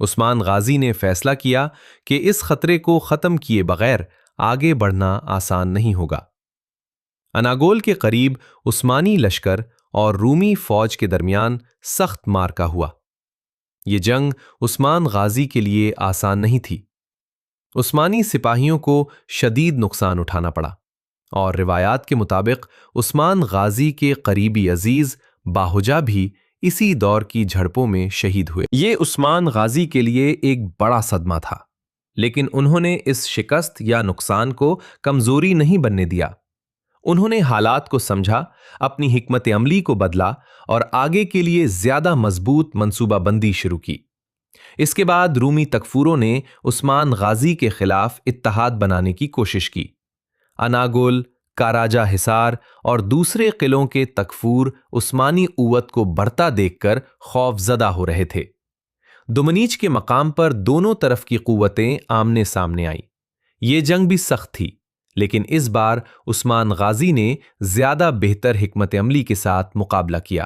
عثمان غازی نے فیصلہ کیا کہ اس خطرے کو ختم کیے بغیر آگے بڑھنا آسان نہیں ہوگا۔ اناگول کے قریب عثمانی لشکر اور رومی فوج کے درمیان سخت معرکہ ہوا۔ یہ جنگ عثمان غازی کے لیے آسان نہیں تھی۔ عثمانی سپاہیوں کو شدید نقصان اٹھانا پڑا، اور روایات کے مطابق عثمان غازی کے قریبی عزیز باہوجہ بھی اسی دور کی جھڑپوں میں شہید ہوئے۔ یہ عثمان غازی کے لیے ایک بڑا صدمہ تھا، لیکن انہوں نے اس شکست یا نقصان کو کمزوری نہیں بننے دیا۔ انہوں نے حالات کو سمجھا، اپنی حکمت عملی کو بدلا اور آگے کے لیے زیادہ مضبوط منصوبہ بندی شروع کی۔ اس کے بعد رومی تکفوروں نے عثمان غازی کے خلاف اتحاد بنانے کی کوشش کی۔ اناگول، کاراجہ حصار اور دوسرے قلعوں کے تکفور عثمانی قوت کو بڑھتا دیکھ کر خوف زدہ ہو رہے تھے۔ دمنیچ کے مقام پر دونوں طرف کی قوتیں آمنے سامنے آئیں۔ یہ جنگ بھی سخت تھی، لیکن اس بار عثمان غازی نے زیادہ بہتر حکمت عملی کے ساتھ مقابلہ کیا۔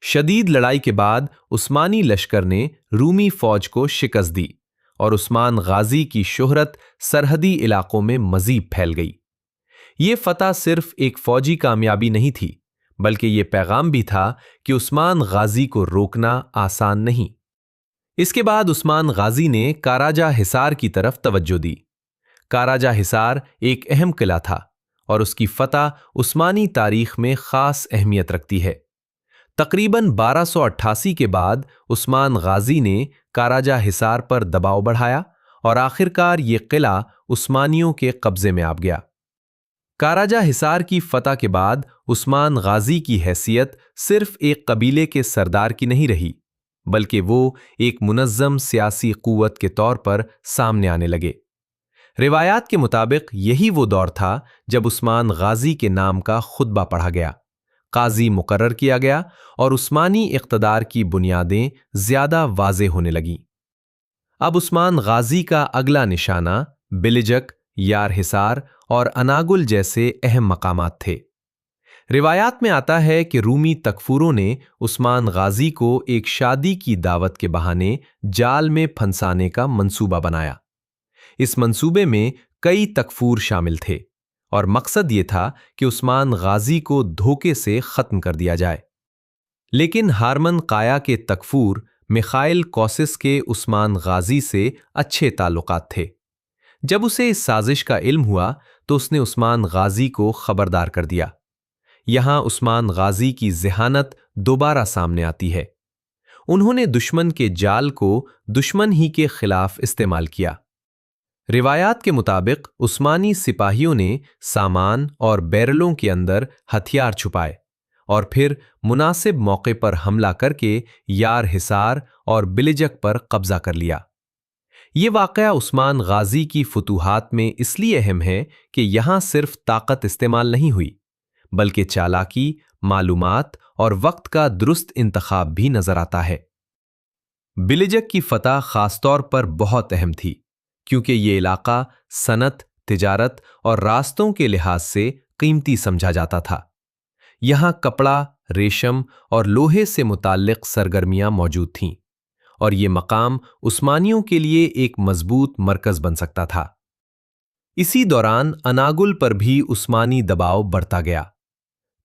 شدید لڑائی کے بعد عثمانی لشکر نے رومی فوج کو شکست دی، اور عثمان غازی کی شہرت سرحدی علاقوں میں مزید پھیل گئی۔ یہ فتح صرف ایک فوجی کامیابی نہیں تھی، بلکہ یہ پیغام بھی تھا کہ عثمان غازی کو روکنا آسان نہیں۔ اس کے بعد عثمان غازی نے کاراجہ حصار کی طرف توجہ دی۔ کاراجہ حصار ایک اہم قلعہ تھا، اور اس کی فتح عثمانی تاریخ میں خاص اہمیت رکھتی ہے۔ تقریباً 1288 کے بعد عثمان غازی نے کاراجہ حصار پر دباؤ بڑھایا، اور آخرکار یہ قلعہ عثمانیوں کے قبضے میں آ گیا۔ کاراجہ حصار کی فتح کے بعد عثمان غازی کی حیثیت صرف ایک قبیلے کے سردار کی نہیں رہی، بلکہ وہ ایک منظم سیاسی قوت کے طور پر سامنے آنے لگے۔ روایات کے مطابق یہی وہ دور تھا جب عثمان غازی کے نام کا خطبہ پڑھا گیا، قاضی مقرر کیا گیا، اور عثمانی اقتدار کی بنیادیں زیادہ واضح ہونے لگیں۔ اب عثمان غازی کا اگلا نشانہ بلجک، یار حصار اور اناگل جیسے اہم مقامات تھے۔ روایات میں آتا ہے کہ رومی تکفوروں نے عثمان غازی کو ایک شادی کی دعوت کے بہانے جال میں پھنسانے کا منصوبہ بنایا۔ اس منصوبے میں کئی تکفور شامل تھے، اور مقصد یہ تھا کہ عثمان غازی کو دھوکے سے ختم کر دیا جائے۔ لیکن ہارمن قایا کے تکفور میخائیل کوسس کے عثمان غازی سے اچھے تعلقات تھے۔ جب اسے اس سازش کا علم ہوا تو اس نے عثمان غازی کو خبردار کر دیا۔ یہاں عثمان غازی کی ذہانت دوبارہ سامنے آتی ہے۔ انہوں نے دشمن کے جال کو دشمن ہی کے خلاف استعمال کیا۔ روایات کے مطابق عثمانی سپاہیوں نے سامان اور بیرلوں کے اندر ہتھیار چھپائے، اور پھر مناسب موقع پر حملہ کر کے یار حصار اور بلجک پر قبضہ کر لیا۔ یہ واقعہ عثمان غازی کی فتوحات میں اس لیے اہم ہے کہ یہاں صرف طاقت استعمال نہیں ہوئی، بلکہ چالاکی، معلومات اور وقت کا درست انتخاب بھی نظر آتا ہے۔ بلجک کی فتح خاص طور پر بہت اہم تھی، کیونکہ یہ علاقہ صنعت، تجارت اور راستوں کے لحاظ سے قیمتی سمجھا جاتا تھا۔ یہاں کپڑا، ریشم اور لوہے سے متعلق سرگرمیاں موجود تھیں، اور یہ مقام عثمانیوں کے لیے ایک مضبوط مرکز بن سکتا تھا۔ اسی دوران اناگل پر بھی عثمانی دباؤ بڑھتا گیا۔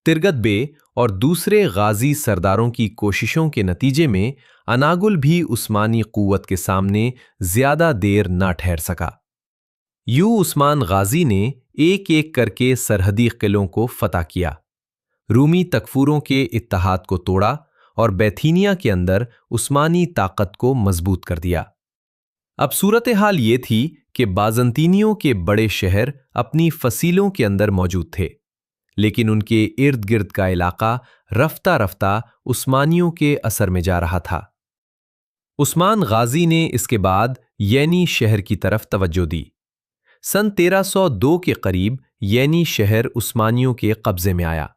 ترگت بے اور دوسرے غازی سرداروں کی کوششوں کے نتیجے میں اناگل بھی عثمانی قوت کے سامنے زیادہ دیر نہ ٹھہر سکا۔ یوں عثمان غازی نے ایک ایک کر کے سرحدی قلعوں کو فتح کیا، رومی تکفوروں کے اتحاد کو توڑا، اور بیتھینیا کے اندر عثمانی طاقت کو مضبوط کر دیا۔ اب صورتحال یہ تھی کہ بازنطینیوں کے بڑے شہر اپنی فصیلوں کے اندر موجود تھے، لیکن ان کے ارد گرد کا علاقہ رفتہ رفتہ عثمانیوں کے اثر میں جا رہا تھا۔ عثمان غازی نے اس کے بعد یینی شہر کی طرف توجہ دی۔ سن 1302 کے قریب یینی شہر عثمانیوں کے قبضے میں آیا،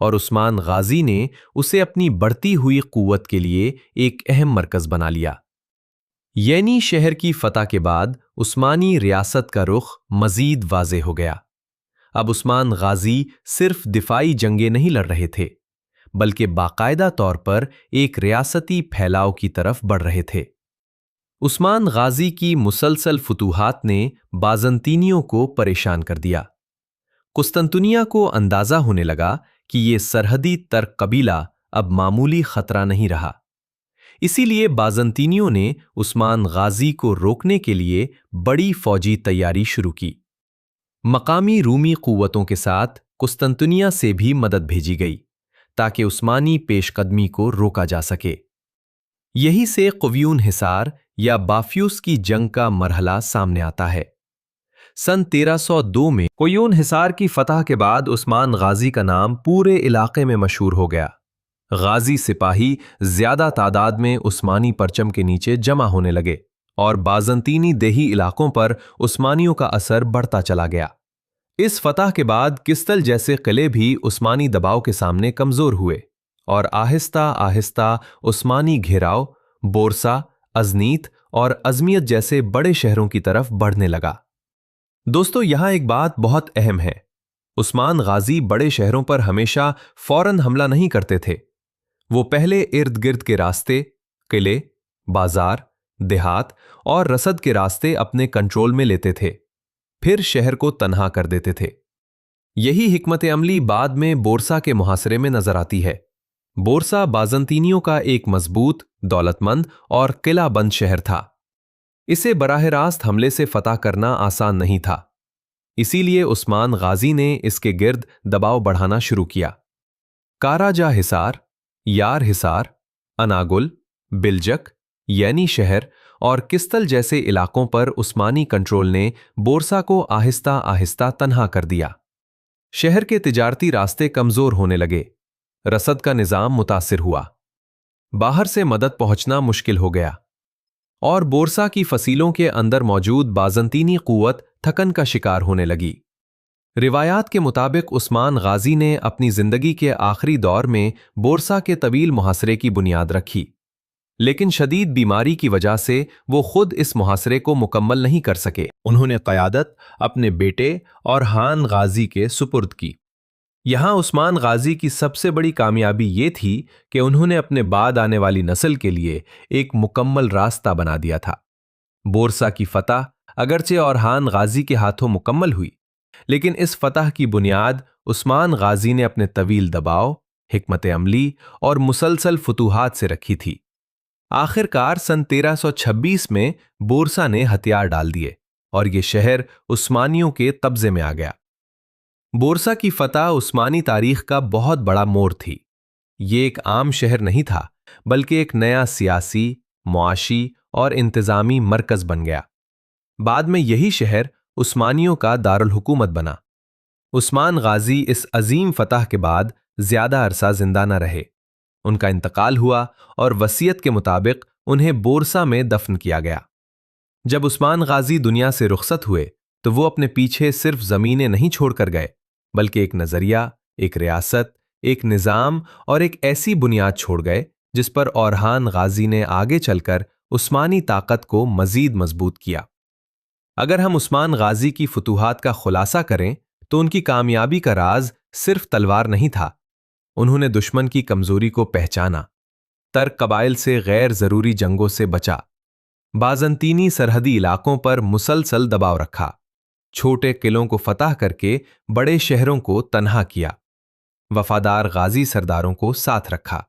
اور عثمان غازی نے اسے اپنی بڑھتی ہوئی قوت کے لیے ایک اہم مرکز بنا لیا۔ یینی شہر کی فتح کے بعد عثمانی ریاست کا رخ مزید واضح ہو گیا۔ اب عثمان غازی صرف دفاعی جنگیں نہیں لڑ رہے تھے، بلکہ باقاعدہ طور پر ایک ریاستی پھیلاؤ کی طرف بڑھ رہے تھے۔ عثمان غازی کی مسلسل فتوحات نے بازنطینیوں کو پریشان کر دیا۔ قسطنطنیہ کو اندازہ ہونے لگا کہ یہ سرحدی ترک قبیلہ اب معمولی خطرہ نہیں رہا۔ اسی لیے بازنطینیوں نے عثمان غازی کو روکنے کے لیے بڑی فوجی تیاری شروع کی۔ مقامی رومی قوتوں کے ساتھ قسطنطنیہ سے بھی مدد بھیجی گئی تاکہ عثمانی پیش قدمی کو روکا جا سکے۔ یہی سے قویون حصار یا بافیوس کی جنگ کا مرحلہ سامنے آتا ہے۔ سن 1302 میں قویون حصار کی فتح کے بعد عثمان غازی کا نام پورے علاقے میں مشہور ہو گیا۔ غازی سپاہی زیادہ تعداد میں عثمانی پرچم کے نیچے جمع ہونے لگے اور بازنطینی دیہی علاقوں پر عثمانیوں کا اثر بڑھتا چلا گیا۔ اس فتح کے بعد کستل جیسے قلعے بھی عثمانی دباؤ کے سامنے کمزور ہوئے اور آہستہ آہستہ عثمانی گھیراؤ بورسا، ازنیت اور ازمیت جیسے بڑے شہروں کی طرف بڑھنے لگا۔ دوستو، یہاں ایک بات بہت اہم ہے۔ عثمان غازی بڑے شہروں پر ہمیشہ فوراً حملہ نہیں کرتے تھے۔ وہ پہلے ارد گرد کے راستے، قلعے، بازار، دیہات اور رسد کے راستے اپنے کنٹرول میں لیتے تھے، پھر شہر کو تنہا کر دیتے تھے۔ یہی حکمت عملی بعد میں بورسا کے محاصرے میں نظر آتی ہے۔ بورسا بازنطینیوں کا ایک مضبوط، دولت مند اور قلعہ بند شہر تھا۔ اسے براہ راست حملے سے فتح کرنا آسان نہیں تھا، اسی لیے عثمان غازی نے اس کے گرد دباؤ بڑھانا شروع کیا۔ کاراجہ حصار، یار حصار، اناگل، بلجک یعنی شہر اور کستل جیسے علاقوں پر عثمانی کنٹرول نے بورسا کو آہستہ آہستہ تنہا کر دیا۔ شہر کے تجارتی راستے کمزور ہونے لگے، رسد کا نظام متاثر ہوا، باہر سے مدد پہنچنا مشکل ہو گیا، اور بورسا کی فصیلوں کے اندر موجود بازنطینی قوت تھکن کا شکار ہونے لگی۔ روایات کے مطابق عثمان غازی نے اپنی زندگی کے آخری دور میں بورسا کے طویل محاصرے کی بنیاد رکھی، لیکن شدید بیماری کی وجہ سے وہ خود اس محاصرے کو مکمل نہیں کر سکے۔ انہوں نے قیادت اپنے بیٹے اورحان غازی کے سپرد کی۔ یہاں عثمان غازی کی سب سے بڑی کامیابی یہ تھی کہ انہوں نے اپنے بعد آنے والی نسل کے لیے ایک مکمل راستہ بنا دیا تھا۔ بورسا کی فتح اگرچہ اورحان غازی کے ہاتھوں مکمل ہوئی، لیکن اس فتح کی بنیاد عثمان غازی نے اپنے طویل دباؤ، حکمت عملی اور مسلسل فتوحات سے رکھی تھی۔ آخر کار سن 1326 میں بورسا نے ہتھیار ڈال دیے اور یہ شہر عثمانیوں کے قبضے میں آ گیا۔ بورسا کی فتح عثمانی تاریخ کا بہت بڑا موڑ تھی۔ یہ ایک عام شہر نہیں تھا، بلکہ ایک نیا سیاسی، معاشی اور انتظامی مرکز بن گیا۔ بعد میں یہی شہر عثمانیوں کا دارالحکومت بنا۔ عثمان غازی اس عظیم فتح کے بعد زیادہ عرصہ زندہ نہ رہے۔ ان کا انتقال ہوا اور وصیت کے مطابق انہیں بورسا میں دفن کیا گیا۔ جب عثمان غازی دنیا سے رخصت ہوئے تو وہ اپنے پیچھے صرف زمینیں نہیں چھوڑ کر گئے، بلکہ ایک نظریہ، ایک ریاست، ایک نظام اور ایک ایسی بنیاد چھوڑ گئے جس پر اورحان غازی نے آگے چل کر عثمانی طاقت کو مزید مضبوط کیا۔ اگر ہم عثمان غازی کی فتوحات کا خلاصہ کریں تو ان کی کامیابی کا راز صرف تلوار نہیں تھا۔ انہوں نے دشمن کی کمزوری کو پہچانا، ترک قبائل سے غیر ضروری جنگوں سے بچا، بازنطینی سرحدی علاقوں پر مسلسل دباؤ رکھا، چھوٹے قلعوں کو فتح کر کے بڑے شہروں کو تنہا کیا، وفادار غازی سرداروں کو ساتھ رکھا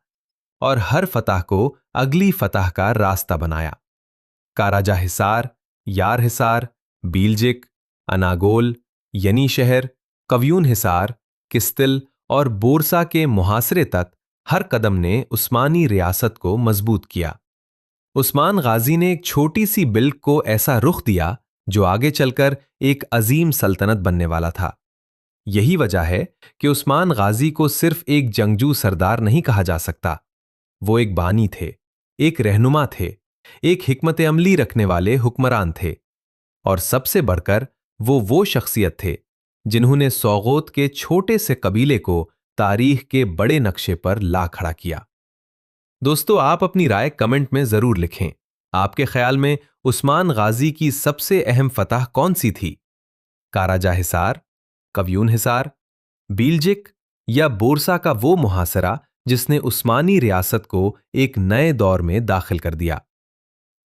اور ہر فتح کو اگلی فتح کا راستہ بنایا۔ کاراجہ حصار، یار حصار، بیلجک، اناگول ینی شہر، قویون حصار، کستل اور بورسا کے محاصرے تک ہر قدم نے عثمانی ریاست کو مضبوط کیا۔ عثمان غازی نے ایک چھوٹی سی ملک کو ایسا رخ دیا جو آگے چل کر ایک عظیم سلطنت بننے والا تھا۔ یہی وجہ ہے کہ عثمان غازی کو صرف ایک جنگجو سردار نہیں کہا جا سکتا، وہ ایک بانی تھے، ایک رہنما تھے، ایک حکمت عملی رکھنے والے حکمران تھے، اور سب سے بڑھ کر وہ شخصیت تھے جنہوں نے سوغوت کے چھوٹے سے قبیلے کو تاریخ کے بڑے نقشے پر لا کھڑا کیا۔ دوستو، آپ اپنی رائے کمنٹ میں ضرور لکھیں۔ آپ کے خیال میں عثمان غازی کی سب سے اہم فتح کون سی تھی؟ کاراجہ حصار، قویون حصار، بیلجک یا بورسا کا وہ محاصرہ جس نے عثمانی ریاست کو ایک نئے دور میں داخل کر دیا؟